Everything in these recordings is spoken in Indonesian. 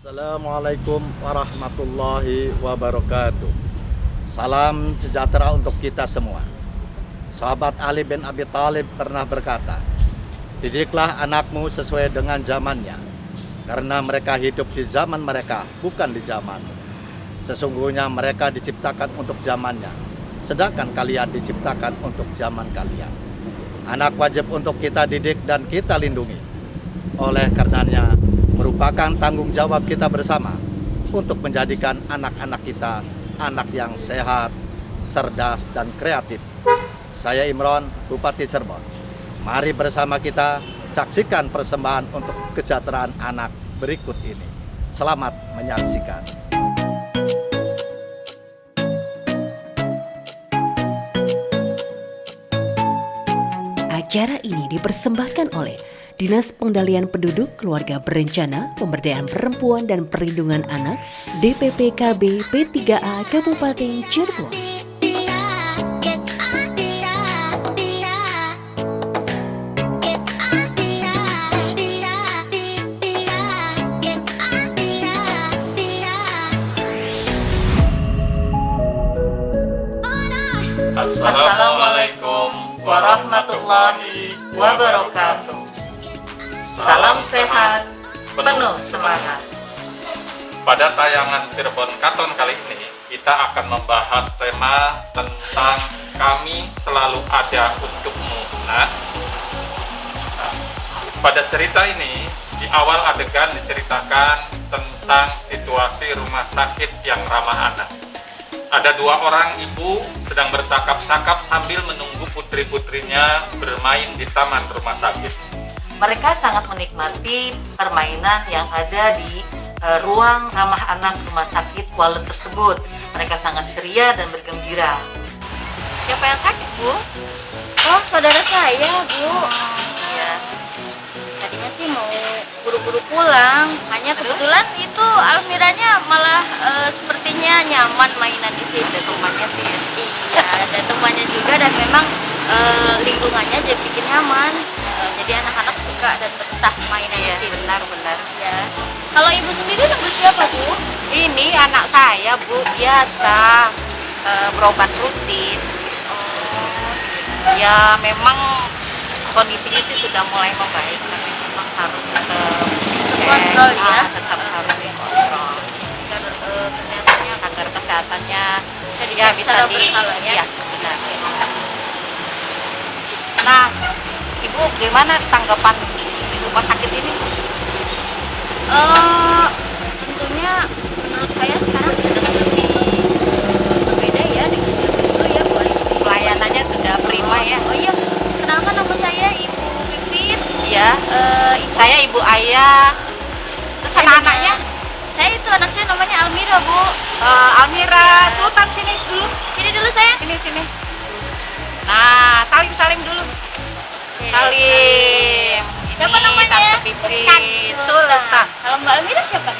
Assalamualaikum warahmatullahi wabarakatuh. Salam sejahtera untuk kita semua. Sahabat Ali bin Abi Thalib pernah berkata, didiklah anakmu sesuai dengan zamannya, karena mereka hidup di zaman mereka, bukan di zamanmu. Sesungguhnya mereka diciptakan untuk zamannya, sedangkan kalian diciptakan untuk zaman kalian. Anak wajib untuk kita didik dan kita lindungi. Oleh karenanya, merupakan tanggung jawab kita bersama untuk menjadikan anak-anak kita anak yang sehat, cerdas, dan kreatif. Saya Imron, Bupati Cirebon. Mari bersama kita saksikan persembahan untuk kesejahteraan anak berikut ini. Selamat menyaksikan. Acara ini dipersembahkan oleh Dinas Pengendalian Penduduk, Keluarga Berencana, Pemberdayaan Perempuan dan Perlindungan Anak, DPPKB P3A Kabupaten Cirebon. Assalamualaikum warahmatullahi wabarakatuh. Salam sehat, penuh semangat. Pada tayangan Cirebon Katon kali ini, kita akan membahas tema tentang kami selalu ada untukmu. Nah, pada cerita ini, di awal adegan diceritakan tentang situasi rumah sakit yang ramah anak. Ada dua orang ibu sedang bercakap-cakap sambil menunggu putri-putrinya bermain di taman rumah sakit. Mereka sangat menikmati permainan yang ada di ruang ramah anak rumah sakit Kuala tersebut. Mereka sangat ceria dan bergembira. Siapa yang sakit, Bu? Oh, saudara saya, Bu. Ya. Tadinya sih mau buru-buru pulang. Hanya kebetulan itu Almiranya malah sepertinya nyaman mainan di sini. Ada temannya sih ya. Iya, ada temannya juga dan memang lingkungannya jadi bikin nyaman. Jadi anak-anak suka dan betah mainan di sini. Benar-benar. Ya. Kalau ibu sendiri nunggu siapa, Bu? Ini anak saya, Bu, biasa berobat rutin. Ya memang kondisinya sih sudah mulai membaik, tapi memang harus tetap dicek, Kontrol, ya? Tetap harus dikontrol agar kesehatannya ya bisa berkala, ya? ya benar. Nah, Ibu gimana tanggapan di rumah sakit ini, Bu? Tentunya menurut saya sekarang sudah lebih berbeda ya dengan zaman dulu ya, Bu. Pelayanannya sudah prima ya? Oh iya, kenalkan nama saya Ibu Pipit. Iya. Saya Ibu Ayah. Terus anak-anaknya? Saya itu anak saya namanya Almira, Bu. Almira, Sultan sini dulu. Sini dulu sayang. Sini. Nah, salim dulu. Salim. Siapa namanya? Tante Pipit, Sultan. Kalau Mbak Almira siapa?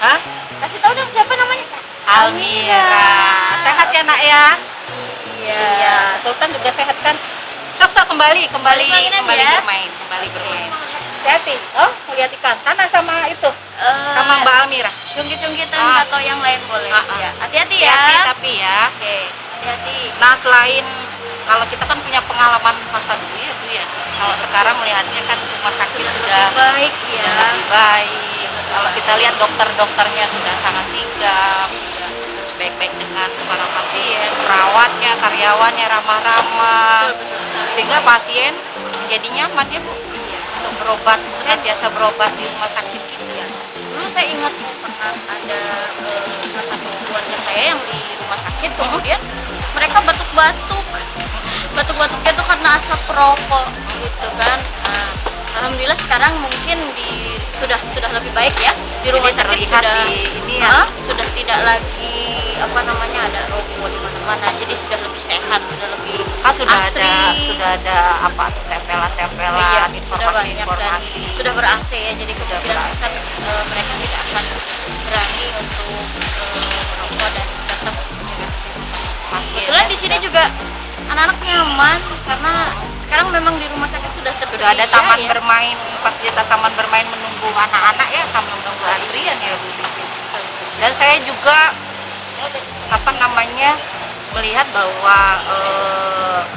Hah? Kasih tahu dong siapa namanya? Almira. Sehat ya, Nak ya? Iya. Sultan juga sehat kan? Sok kembali mainan ya? bermain. Hati. Oh, mau lihat ikan. Sana sama itu. Sama Mbak Almira. Jungkit-jungkitan Ah. atau yang lain boleh. Ah. Ya. Hati-hati ya. Hati tapi ya. Oke, hati-hati. Nah, selain kalau kita kan punya pengalaman masa dulu ya, Bu ya. Kalau sekarang melihatnya kan rumah sakit sudah baik ya. lebih baik. Kalau kita lihat dokternya sudah sangat sigap, terus baik-baik dengan para pasien, perawatnya, karyawannya ramah-ramah, sehingga pasien jadi nyaman ya, Bu, untuk berobat, senantiasa berobat di rumah sakit gitu ya. Dulu saya ingat pernah ada salah satu keluarga saya yang di rumah sakit, kemudian mereka batuk-batuknya tuh karena asap rokok gitu kan. Nah, alhamdulillah sekarang mungkin sudah lebih baik ya di rumah Jadi sakit terlihat sudah di ini ya. sudah tidak lagi ada rokok di mana-mana, jadi sudah lebih sehat, sudah lebih Sudah asri. ada apa tuh, tempelan-tempelan, Iya, sudah banyak dan informasi. sudah ber-AC ya, jadi kemungkinan ber-AC. besar mereka tidak akan berani untuk merokok dan tetap menjaga kesehatan. Pasiennya Kebetulan di sini juga anak-anak nyaman karena sekarang memang di rumah sakit sudah ada taman bermain, fasilitas taman bermain menunggu anak-anak ya sambil menunggu antrian ya Bu. Dan saya juga melihat bahwa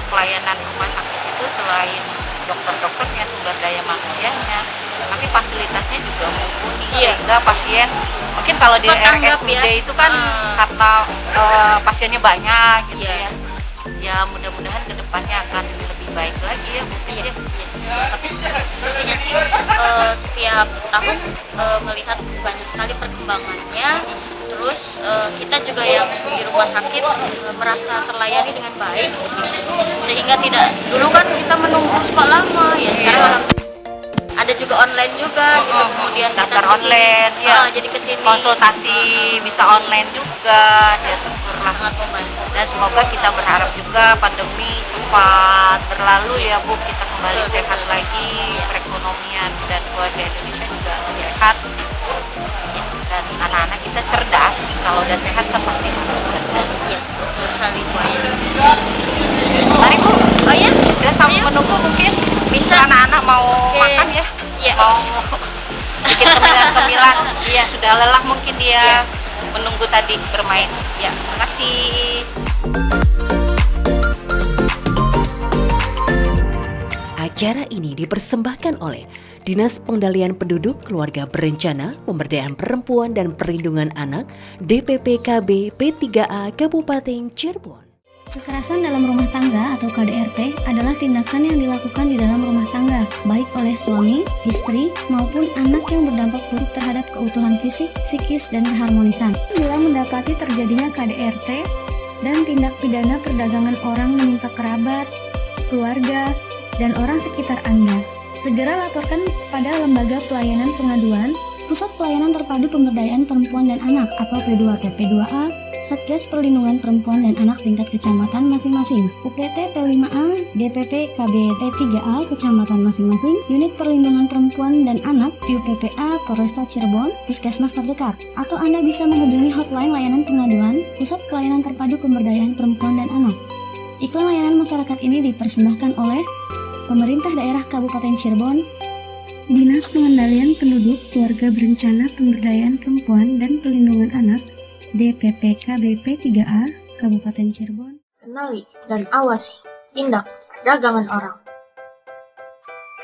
pelayanan rumah sakit itu selain dokter-dokternya, sumber daya manusianya, tapi fasilitasnya juga mumpuni sehingga pasien mungkin kalau di RSUD itu kan karena pasiennya banyak gitu ya. Ya mudah-mudahan kedepannya akan lebih baik lagi ya Bu. Tapi sepertinya sih setiap tahun melihat banyak sekali perkembangannya. Terus kita juga yang di rumah sakit merasa terlayani dengan baik, sehingga tidak, dulu kan kita menunggu lama ya, sekarang ada juga online juga gitu. Kemudian daftar online ya, jadi kesini konsultasi bisa online juga ya, syukurlah. Dan semoga kita berharap juga pandemi cepat berlalu ya Bu, kita kembali sehat lagi, perekonomian dan keluarga Indonesia juga sehat. Dan anak-anak kita cerdas, kalau udah sehat kan pasti harus cerdas. Iya, betul sekali Bu Aya. Mari Bu, Oh ya, kita sambil menunggu mungkin bisa anak-anak mau makan ya, mau sedikit cemilan-cemilan. Iya, sudah lelah mungkin dia menunggu tadi bermain. Ya, terima kasih. Acara ini dipersembahkan oleh Dinas Pengendalian Penduduk, Keluarga Berencana, Pemberdayaan Perempuan dan Perlindungan Anak, DPPKB P3A Kabupaten Cirebon. Kekerasan dalam rumah tangga atau KDRT adalah tindakan yang dilakukan di dalam rumah tangga, baik oleh suami, istri, maupun anak yang berdampak buruk terhadap keutuhan fisik, psikis, dan keharmonisan. Bila mendapati terjadinya KDRT dan tindak pidana perdagangan orang menimpa kerabat, keluarga, dan orang sekitar Anda, segera laporkan pada Lembaga Pelayanan Pengaduan, Pusat Pelayanan Terpadu Pemberdayaan Perempuan dan Anak atau P2T P2A, Satgas Perlindungan Perempuan dan Anak tingkat kecamatan masing-masing, UPT P5A, DPP KB T3A kecamatan masing-masing, Unit Perlindungan Perempuan dan Anak UPPA Polresta Cirebon, Puskesmas terdekat, atau Anda bisa menghubungi hotline layanan pengaduan Pusat Pelayanan Terpadu Pemberdayaan Perempuan dan Anak. Iklan layanan masyarakat ini dipersembahkan oleh Pemerintah Daerah Kabupaten Cirebon, Dinas Pengendalian Penduduk, Keluarga Berencana, Pemberdayaan Perempuan dan Perlindungan Anak, DPPKB P3A, Kabupaten Cirebon. Kenali dan awasi tindak perdagangan orang.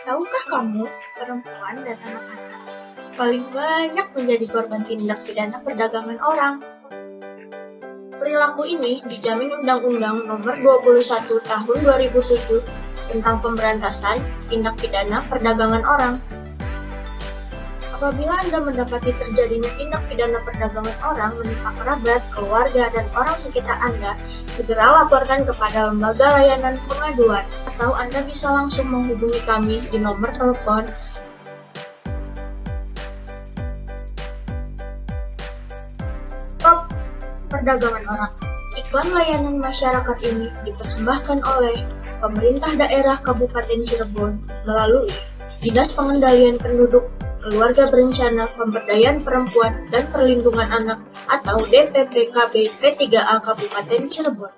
Tahukah kamu, perempuan dan anak-anak paling banyak menjadi korban tindak pidana perdagangan orang? Perilaku ini dijamin Undang-Undang Nomor 21 Tahun 2007 tentang pemberantasan tindak pidana perdagangan orang. Apabila Anda mendapati terjadinya tindak pidana perdagangan orang menimpa kerabat, keluarga, dan orang sekitar Anda, segera laporkan kepada Lembaga Layanan Pengaduan, atau Anda bisa langsung menghubungi kami di nomor telepon 0800 Stop Perdagangan Orang. Iklan layanan masyarakat ini dipersembahkan oleh Pemerintah Daerah Kabupaten Cirebon melalui Dinas Pengendalian Penduduk, Keluarga Berencana, Pemberdayaan Perempuan dan Perlindungan Anak atau DPPKB P3A Kabupaten Cirebon.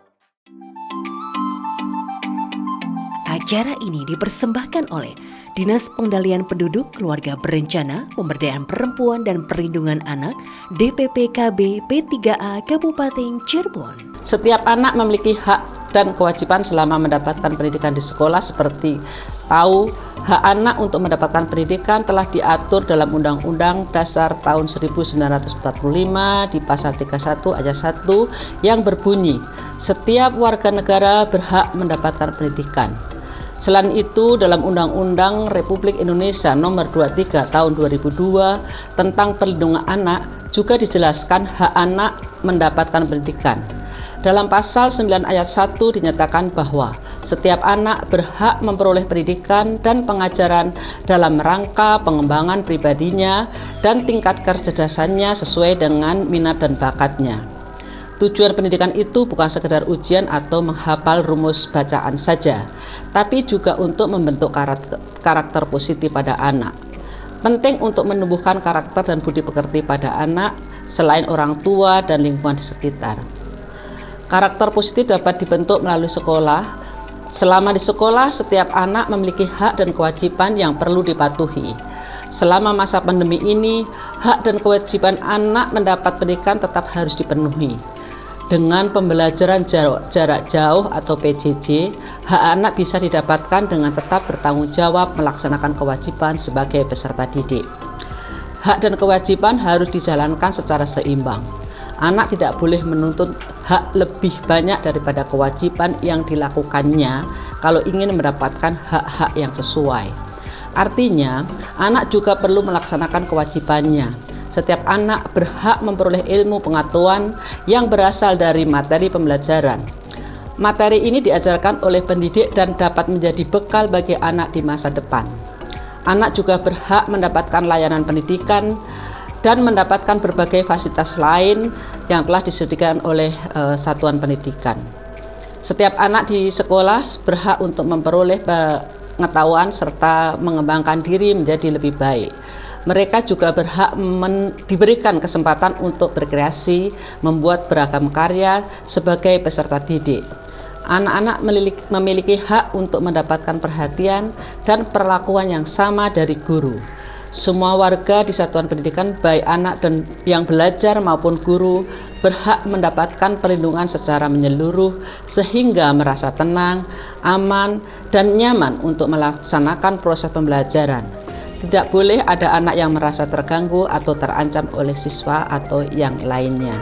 Acara ini dipersembahkan oleh Dinas Pengendalian Penduduk, Keluarga Berencana, Pemberdayaan Perempuan dan Perlindungan Anak, DPPKB P3A Kabupaten Cirebon. Setiap anak memiliki hak dan kewajiban selama mendapatkan pendidikan di sekolah, seperti tahu hak anak untuk mendapatkan pendidikan telah diatur dalam Undang-Undang Dasar tahun 1945 di pasal 31 ayat 1 yang berbunyi, setiap warga negara berhak mendapatkan pendidikan. Selain itu, dalam Undang-Undang Republik Indonesia Nomor 23 Tahun 2002 tentang Perlindungan Anak juga dijelaskan hak anak mendapatkan pendidikan. Dalam pasal 9 ayat 1 dinyatakan bahwa setiap anak berhak memperoleh pendidikan dan pengajaran dalam rangka pengembangan pribadinya dan tingkat kecerdasannya sesuai dengan minat dan bakatnya. Tujuan pendidikan itu bukan sekedar ujian atau menghafal rumus bacaan saja, tapi juga untuk membentuk karakter positif pada anak. Penting untuk menumbuhkan karakter dan budi pekerti pada anak selain orang tua dan lingkungan di sekitar. Karakter positif dapat dibentuk melalui sekolah, Selama di sekolah, setiap anak memiliki hak dan kewajiban yang perlu dipatuhi. Selama masa pandemi ini, hak dan kewajiban anak mendapat pendidikan tetap harus dipenuhi. Dengan pembelajaran jarak jauh atau PJJ, hak anak bisa didapatkan dengan tetap bertanggung jawab melaksanakan kewajiban sebagai peserta didik. Hak dan kewajiban harus dijalankan secara seimbang. Anak tidak boleh menuntut hak lebih banyak daripada kewajiban yang dilakukannya kalau ingin mendapatkan hak-hak yang sesuai. Artinya, anak juga perlu melaksanakan kewajibannya. Setiap anak berhak memperoleh ilmu pengetahuan yang berasal dari materi pembelajaran. Materi ini diajarkan oleh pendidik dan dapat menjadi bekal bagi anak di masa depan. Anak juga berhak mendapatkan layanan pendidikan dan mendapatkan berbagai fasilitas lain yang telah disediakan oleh satuan pendidikan. Setiap anak di sekolah berhak untuk memperoleh pengetahuan serta mengembangkan diri menjadi lebih baik. Mereka juga berhak diberikan kesempatan untuk berkreasi, membuat beragam karya sebagai peserta didik. Anak-anak memiliki hak untuk mendapatkan perhatian dan perlakuan yang sama dari guru. Semua warga di satuan pendidikan, baik anak dan yang belajar maupun guru, berhak mendapatkan perlindungan secara menyeluruh sehingga merasa tenang, aman, dan nyaman untuk melaksanakan proses pembelajaran. Tidak boleh ada anak yang merasa terganggu atau terancam oleh siswa atau yang lainnya.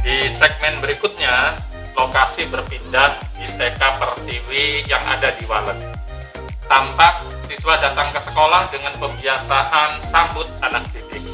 Di segmen berikutnya, lokasi berpindah di TK Pertiwi yang ada di Walet. Tampak siswa datang ke sekolah dengan pembiasaan sambut anak didik.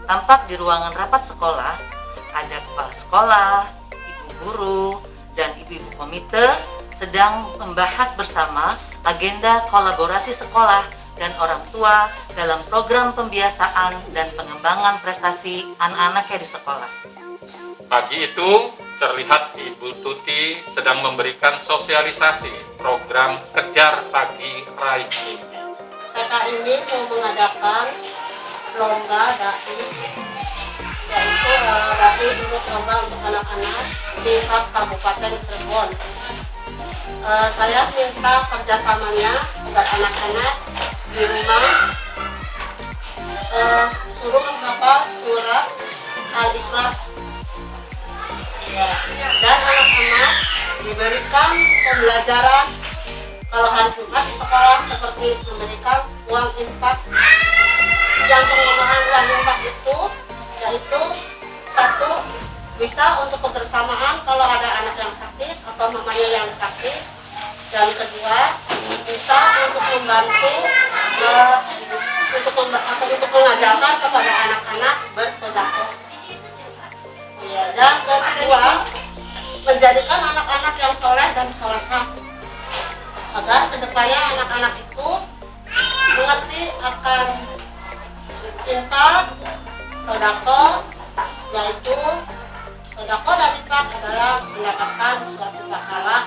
Tampak di ruangan rapat sekolah, ada kepala sekolah, ibu guru, dan ibu-ibu komite sedang membahas bersama agenda kolaborasi sekolah dan orang tua dalam program pembiasaan dan pengembangan prestasi anak-anaknya di sekolah. Pagi itu, terlihat Ibu Tuti sedang memberikan sosialisasi program Kejar Pagi Raih Mimpi. TK ini mau mengadakan lomba dai, yaitu dai untuk lomba untuk anak-anak tingkat Kabupaten Cirebon. Saya minta kerjasamanya agar anak-anak di rumah suruh menghafal surat Al-Ikhlas. Ya. Dan anak-anak diberikan pembelajaran kalau hari Jumat di sekolah seperti memberikan uang infak. Yang pengurangan uang infak itu yaitu satu, bisa untuk kebersamaan kalau ada anak yang sakit atau mamanya yang sakit. Dan kedua, bisa untuk membantu untuk mengajarkan kepada anak-anak bersedekah. Ya, dan kedua, menjadikan anak-anak yang soleh dan solehah agar kedepannya anak-anak itu mengerti akan infak, sedekah, yaitu sedekah dan infak adalah mendapatkan suatu pahala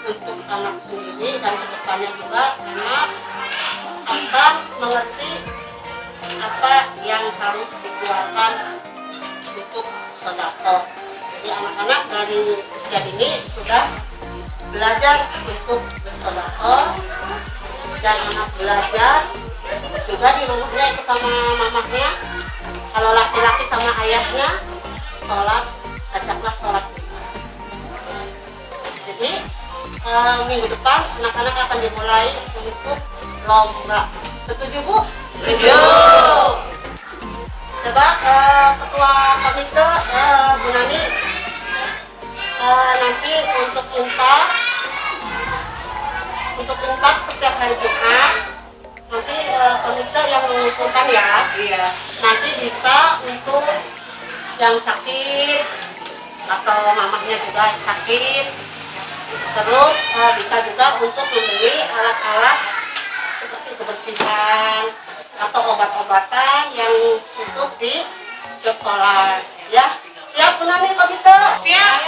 untuk anak sendiri, dan kedepannya juga anak akan mengerti apa yang harus dikeluarkan untuk sedekah. Jadi anak-anak dari usia dini sudah belajar untuk bersedekah, dan anak belajar juga di rumahnya ikut sama mamahnya. Kalau laki-laki sama ayahnya sholat, ajaklah sholat juga. Jadi minggu depan anak-anak akan dimulai untuk lomba. Setuju Bu? Setuju. Coba ketua komite Bu Nani nanti untuk infak setiap hari Jumat nanti komite yang mengumpulkan ya. Iya. Nanti bisa untuk yang sakit atau mamahnya juga sakit. Terus bisa juga untuk membeli alat-alat seperti kebersihan atau obat-obatan yang untuk di sekolah. Ya, siap Bu Nani komite? Siap.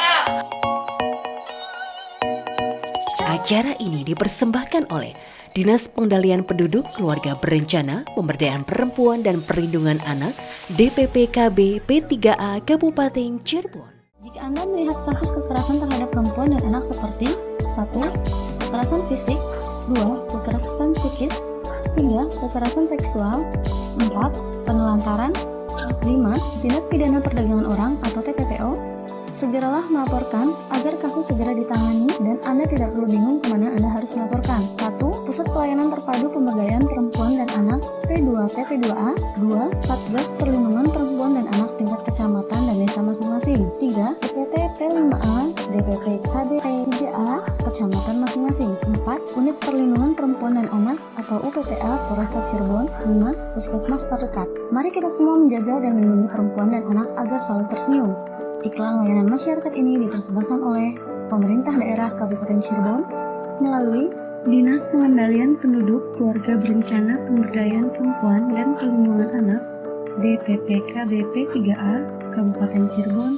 Acara ini dipersembahkan oleh Dinas Pengendalian Penduduk, Keluarga Berencana, Pemberdayaan Perempuan dan Perlindungan Anak, DPPKB P3A Kabupaten Cirebon. Jika Anda melihat kasus kekerasan terhadap perempuan dan anak seperti 1. Kekerasan fisik, 2. Kekerasan psikis, 3. Kekerasan seksual, 4. Penelantaran, 5. Tindak pidana perdagangan orang atau TPPO, segeralah melaporkan agar kasus segera ditangani dan Anda tidak perlu bingung kemana Anda harus melaporkan. 1. Pusat Pelayanan Terpadu Pemberdayaan Perempuan dan Anak P2T P2A. 2. Satgas Perlindungan Perempuan dan Anak tingkat kecamatan dan desa masing-masing. 3. DPT P5A DPP KB P3A kecamatan masing-masing. 4. Unit Perlindungan Perempuan dan Anak atau UPPA Polresta Cirebon. 5. Puskesmas terdekat. Mari kita semua menjaga dan melindungi perempuan dan anak agar selalu tersenyum. Iklan layanan masyarakat ini dipersembahkan oleh Pemerintah Daerah Kabupaten Cirebon melalui Dinas Pengendalian Penduduk, Keluarga Berencana, Pemberdayaan Perempuan dan Perlindungan Anak DPPKB P3A Kabupaten Cirebon.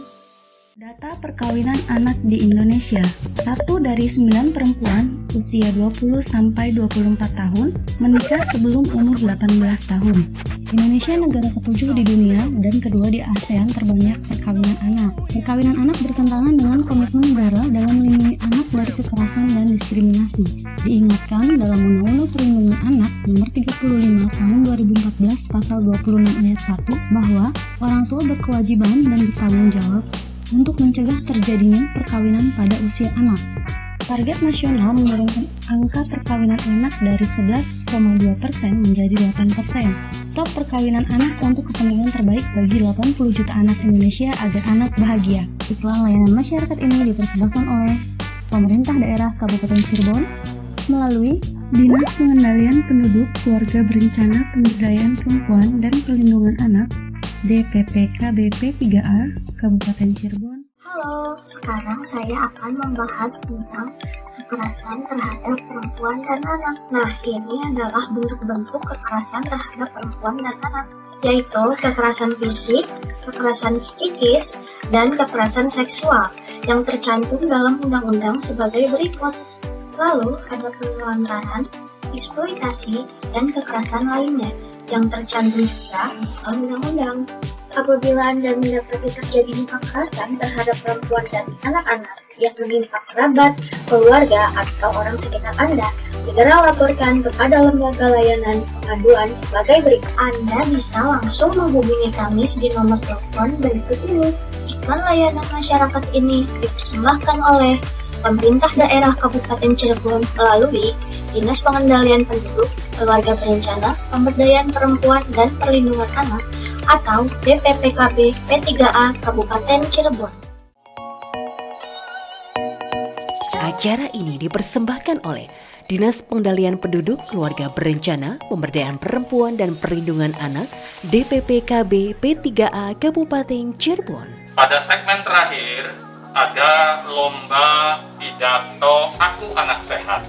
Data perkawinan anak di Indonesia, 1 dari 9 perempuan usia 20 sampai 24 tahun menikah sebelum umur 18 tahun. Indonesia negara ke-7 di dunia dan kedua di ASEAN terbanyak perkawinan anak. Perkawinan anak bertentangan dengan komitmen negara dalam melindungi anak dari kekerasan dan diskriminasi. Diingatkan dalam Undang-Undang Perlindungan Anak Nomor 35 Tahun 2014 Pasal 26 Ayat 1 bahwa orang tua berkewajiban dan bertanggung jawab untuk mencegah terjadinya perkawinan pada usia anak. Target nasional menurunkan angka perkawinan anak dari 11,2% menjadi 8%. Stop perkawinan anak untuk kepentingan terbaik bagi 80 juta anak Indonesia agar anak bahagia. Iklan layanan masyarakat ini dipersembahkan oleh Pemerintah Daerah Kabupaten Cirebon melalui Dinas Pengendalian Penduduk, Keluarga Berencana, Pemberdayaan Perempuan dan Perlindungan Anak DPPKB P3A Kabupaten Cirebon. Halo, sekarang saya akan membahas tentang kekerasan terhadap perempuan dan anak. Nah, ini adalah bentuk-bentuk kekerasan terhadap perempuan dan anak, yaitu kekerasan fisik, kekerasan psikis, dan kekerasan seksual yang tercantum dalam undang-undang sebagai berikut. Lalu ada penelantaran, eksploitasi, dan kekerasan lainnya yang tercantum juga dalam undang-undang. Apabila Anda mendapati terjadinya kekerasan terhadap perempuan dan anak-anak yang menimpa kerabat, keluarga, atau orang sekitar Anda, segera laporkan kepada lembaga layanan pengaduan sebagai berikut. Anda bisa langsung menghubungi kami di nomor telepon berikut ini. Iklan layanan masyarakat ini dipersembahkan oleh Pemerintah Daerah Kabupaten Cirebon melalui Dinas Pengendalian Penduduk, Keluarga Berencana, Pemberdayaan Perempuan dan Perlindungan Anak atau DPPKB P3A Kabupaten Cirebon. Acara ini dipersembahkan oleh Dinas Pengendalian Penduduk, Keluarga Berencana, Pemberdayaan Perempuan dan Perlindungan Anak, DPPKB P3A Kabupaten Cirebon. Pada segmen terakhir, ada lomba pidato Aku Anak Sehat.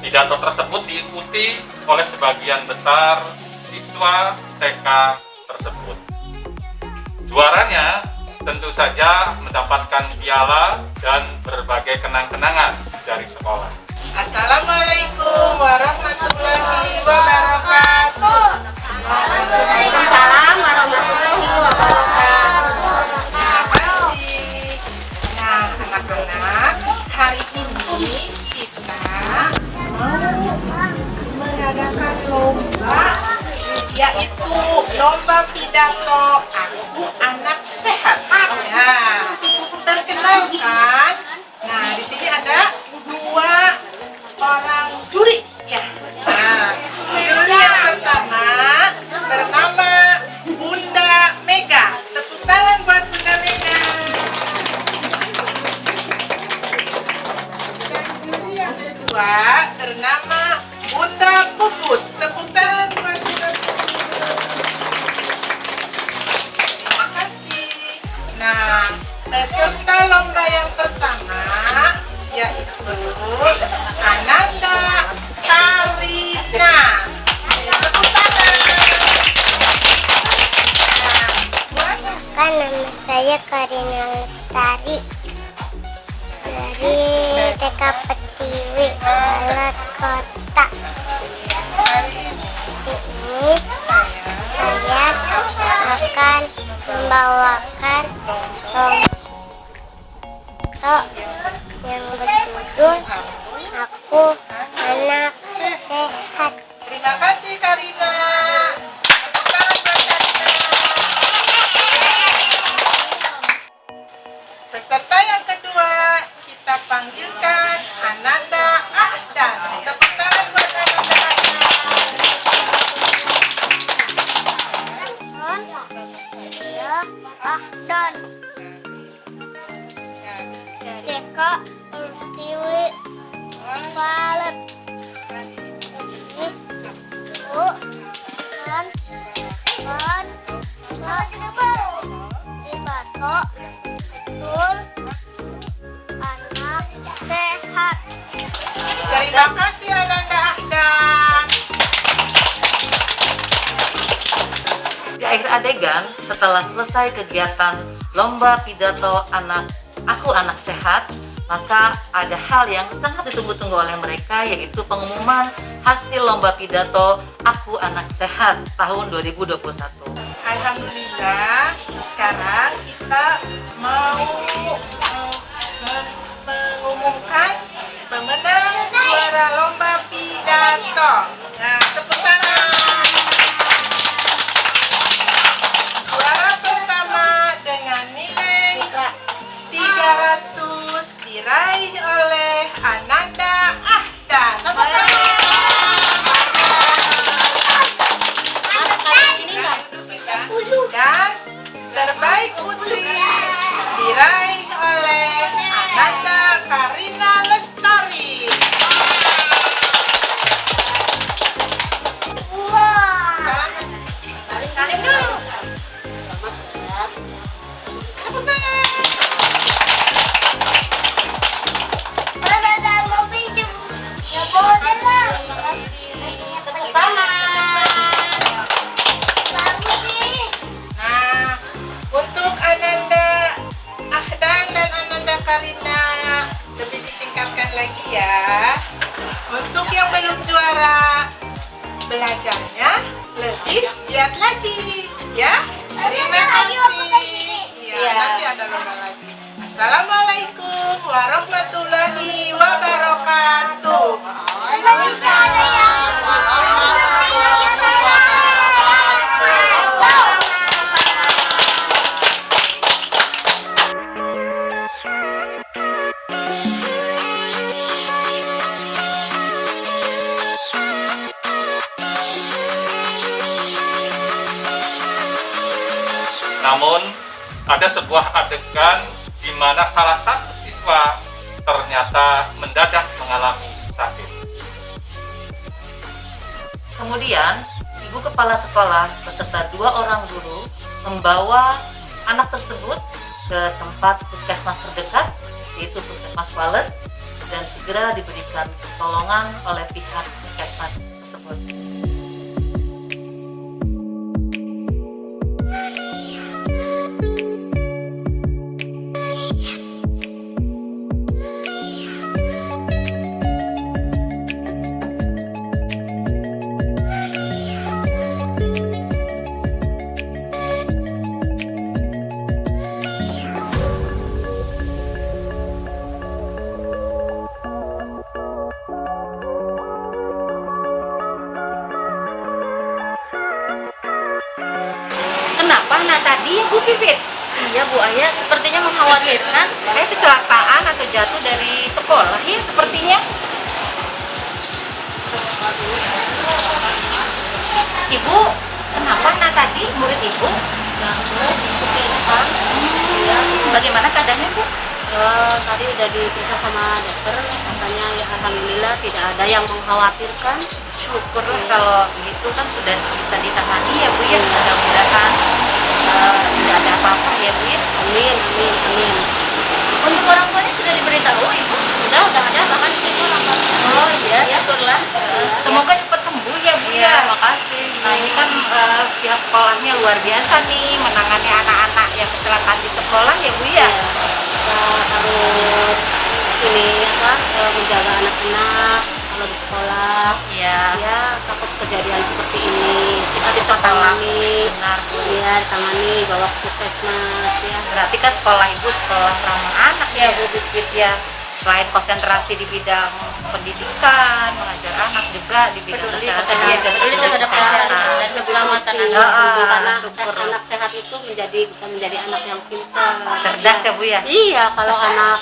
Pidato tersebut diikuti oleh sebagian besar siswa TK tersebut. Juaranya tentu saja mendapatkan piala dan berbagai kenang-kenangan dari sekolah. Assalamualaikum warahmatullahi wabarakatuh. Waalaikumsalam warahmatullahi wabarakatuh. Terima kasih. Nah, anak-anak, hari ini kita mau mengadakan lomba, yaitu lomba pidato Aku Anak Sehat. Nah, perkenalkan. Nah, di sini ada 2 orang juri ya. Nah, juri yang pertama bernama Bunda Mega. Tepuk tangan buat Bunda Mega. Dan juri yang kedua bernama Bunda Puput. Tepuk tangan buat Bunda Puput. Terima kasih. Nah, peserta lomba yang pertama yaitu Ananda Karina. Tepuk tangan. Nah, buat Nama saya Karina Lestari dari TK Petiwi, Balat Kota. hari ini Ini saya akan membawakan foto yang berjudul Aku Anak Sehat. terima kasih Karina. Tepuk tangan buat Karina. Peserta yang kedua kita panggilkan Ananda Ahdan. Tepuk tangan buat Ananda Ahdan. Saya Ahdan TK Petiwi, Balat. Bu dan pidato betul anak sehat. Terima kasih Ananda Ahdan. Di akhir adegan, setelah selesai kegiatan lomba pidato Aku Anak Sehat, maka ada hal yang sangat ditunggu-tunggu oleh mereka, yaitu pengumuman hasil lomba pidato Aku Anak Sehat tahun 2021. Alhamdulillah, sekarang kita mau mengumumkan pemenang juara lomba pidato. Nah, tepuk tangan. Juara pertama dengan nilai 300 diraih oleh Ananda Ahdan. Dan terbaik putri diraih oleh Ananda Karina Lestari. Salam dulu. Tepuk tangan. Nah, untuk Ananda Ahdan dan Ananda Karina lebih ditingkatkan lagi ya. Untuk yang belum juara, belajarnya lebih giat lagi ya. Terima kasih. Iya, nanti ada lomba lagi. Assalamualaikum warahmatullahi wabarakatuh. Namun ada sebuah adegan di mana salah satu siswa ternyata mendadak mengalami sakit. Kemudian, ibu kepala sekolah beserta 2 orang guru membawa anak tersebut ke tempat puskesmas terdekat, yaitu puskesmas Walet, dan segera diberikan pertolongan oleh pihak puskesmas tersebut. Kenapa anak tadi ya Bu Pipit? Iya Bu Ayah, sepertinya mengkhawatirkan. Kayak kecelakaan atau jatuh dari sekolah ya sepertinya. Ibu, kenapa anak tadi murid ibu? Jatuh, pingsan. Iya. Bagaimana keadaannya Bu? Tadi udah diperiksa sama dokter, katanya ya alhamdulillah tidak ada yang mengkhawatirkan. Syukurlah kalau begitu kan sudah bisa ditangani ya Bu ya. Mudah-mudahan tidak ada apa-apa ya Bu ya. Amin, amin, amin. Untuk orang tuanya sudah diberitahu Ibu? Udah ada bahkan itu orang. Oh iya, syukurlah. Semoga cepat sembuh ya Bu ya. Makasih. Nah ini kan pihak sekolahnya luar biasa nih menangani anak-anak yang kecelakaan di sekolah ya Bu ya. Kita harus ini menjaga anak-anak kalau di sekolah. Iya. Ya takut kejadian seperti ini. Kita bisa Sekolah. tangani. Benar Bu. Iya, tangani bawa ke puskesmas ya. Berarti kan sekolah ibu sekolah ramah anak ya Bu Pipit ya. Selain konsentrasi di bidang pendidikan, mengajar anak juga di bidang kesehatan. peduli terhadap kesehatan dan keselamatan anak. Karena syukur. anak sehat itu bisa menjadi anak yang pintar. Cerdas ya Bu ya. Iya, kalau anak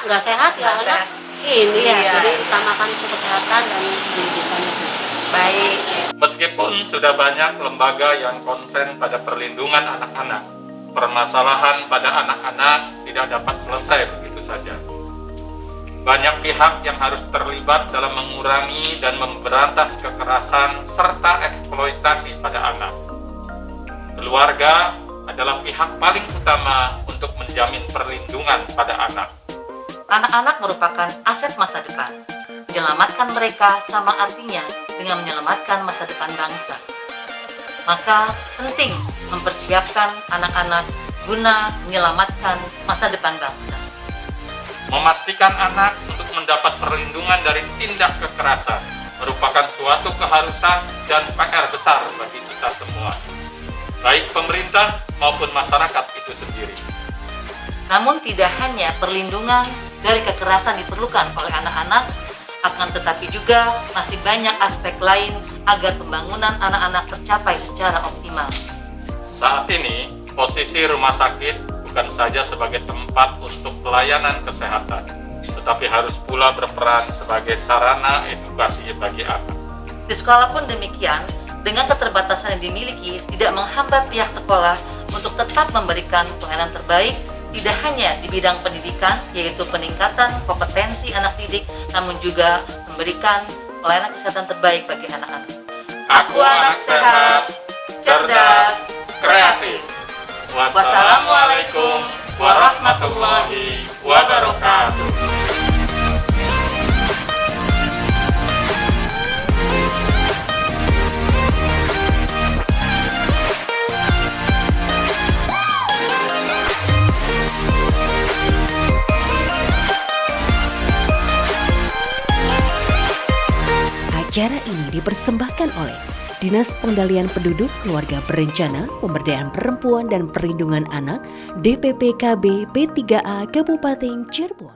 nggak sehat ya Nggak anak sehat. ini ya. Iya. Jadi utamakan itu kesehatan dan pendidikan itu. Baik. Meskipun sudah banyak lembaga yang konsen pada perlindungan anak-anak, permasalahan pada anak-anak tidak dapat selesai begitu saja. Banyak pihak yang harus terlibat dalam mengurangi dan memberantas kekerasan serta eksploitasi pada anak. Keluarga adalah pihak paling utama untuk menjamin perlindungan pada anak. Anak-anak merupakan aset masa depan. Menyelamatkan mereka sama artinya dengan menyelamatkan masa depan bangsa. Maka penting mempersiapkan anak-anak guna menyelamatkan masa depan bangsa. Memastikan anak untuk mendapat perlindungan dari tindak kekerasan merupakan suatu keharusan dan PR besar bagi kita semua, baik pemerintah maupun masyarakat itu sendiri. Namun tidak hanya perlindungan dari kekerasan diperlukan oleh anak-anak, akan tetapi juga masih banyak aspek lain agar pembangunan anak-anak tercapai secara optimal. Saat ini, posisi rumah sakit bukan saja sebagai tempat untuk pelayanan kesehatan, tetapi harus pula berperan sebagai sarana edukasi bagi anak. Di sekolah pun demikian, dengan keterbatasan yang dimiliki tidak menghambat pihak sekolah untuk tetap memberikan pelayanan terbaik, tidak hanya di bidang pendidikan, yaitu peningkatan kompetensi anak didik, namun juga memberikan pelayanan kesehatan terbaik bagi anak-anak. Aku anak sehat, cerdas, kreatif. Wassalamualaikum warahmatullahi wabarakatuh. Acara ini dipersembahkan oleh Dinas Pengendalian Penduduk, Keluarga Berencana, Pemberdayaan Perempuan dan Perlindungan Anak, DPPKB P3A Kabupaten Cirebon.